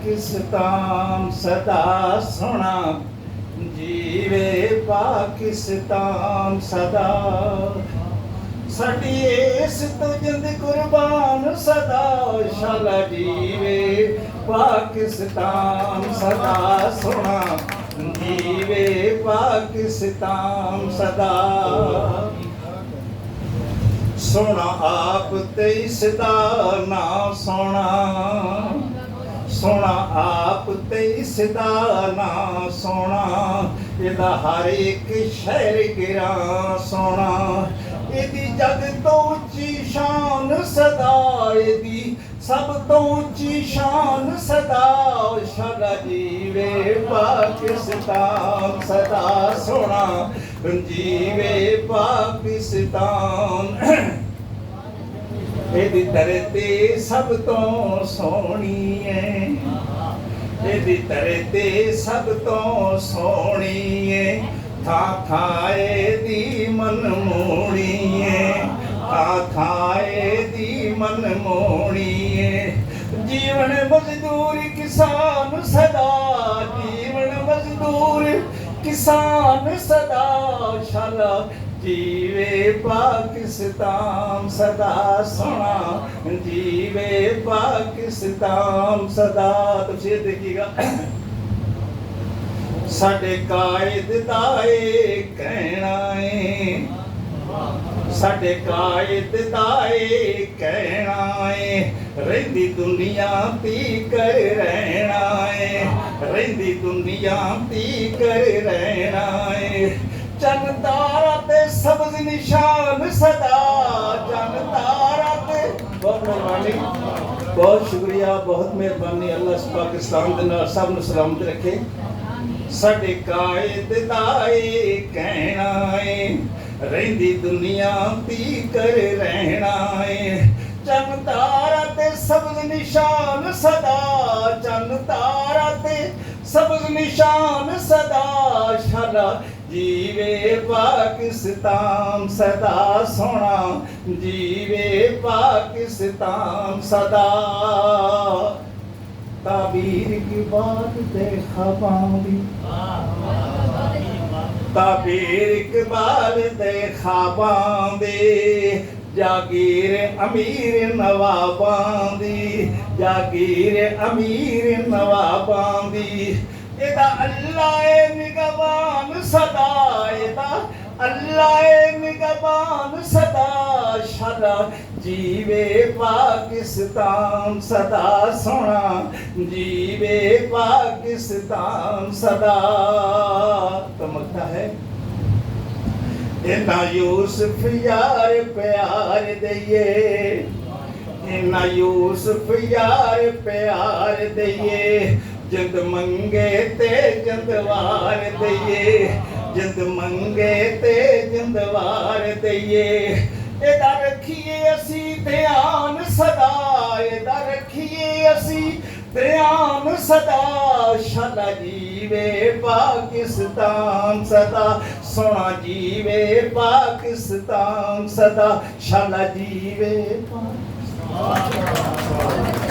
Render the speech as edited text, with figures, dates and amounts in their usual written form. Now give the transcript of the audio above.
पाकिस्तान सदा सोना जीवे पाकिस्तान सदा साडी इस तो जिंद कुर्बान सदा शाला जीवे पाकिस्तान सदा सोना जीवे पाकिस्तान सदा सोना आप ते इसदा ना सोना सोना आप ते इसदा ना सोना इहदा हर एक शहर गिरा सोना इहदी जग तो उच्ची शान सदा इहदी सब तो उच्ची शान सदा शाला जीवे पाकिस्तान सदा सोना जीवे पाकिस्तान ਇਹਦੀ ਧਰਤੀ ਸਭ ਤੋਂ ਸੋਹਣੀ ਏ ਇਹਦੀ ਧਰਤੀ ਸਭ ਤੋਂ ਸੋਹਣੀ ਏ ਥਾਂ ਥਾਂ ਇਹਦੀ ਮਨਮੋਹਣੀ ਏ ਥਾਂ ਥਾਂ ਇਹਦੀ ਮਨਮੋਹਣੀ ਏ ਜੀਵਨ ਮਜ਼ਦੂਰ ਕਿਸਾਨ ਸਦਾ ਜੀਵਨ ਮਜ਼ਦੂਰ किसान सदा शाला जीवे पाकिस्तान सदा सोना जीवे पाकिस्तान सदा। तो शेर देखिएगा साडे कायद दा ए कहना है साडे कायद दा ए कहना है रहिंदी दुनिया ती कर रहना है रहिंदी दुनिया ती कर रहना है चन तारा ते सब्ज निशान सदा चन तारा ते बहुत मेहरबानी बहुत शुक्रिया बहुत मेहरबानी अल्लाह पाकिस्तान दे नाल सब नूं सलामत रखे। साडे कायद दा ए कहना है रहिंदी दुनिया ती कर रहना है चन तारा ते सब्ज निशान सदा चन तारा ते सब्ज निशान सदा शाला जीवे पाकिस्तान सदा सोना जीवे पाकिस्तान सदा। ताबीर की बात देखा पाऊंगी ताबीर की बात देखा पाऊंगी जागीर अमीर नवाबां दी जागीर अमीर नवाबां दी एदा अल्लाह निगहबान सदा एदा अल्लाह निगहबान सदा शाला जीवे पाकिस्तान सदा सोना जीवे पाकिस्तान सदा। चमकता है इन्ना यूसुफ यार प्यार दइए इन्ना यूसुफ यार प्यार दइए जिंद मंगे ते जिंदवार दइए जिंद मंगे ते जिंदवार दइए एदा रखिए असी ध्यान सदा एदा रखिए असी ध्यान सदा शाला जीवे पाकिस्तान सदा सोना जीवे पाकिस्तान सदा शाला जीवे पाकिस्तान।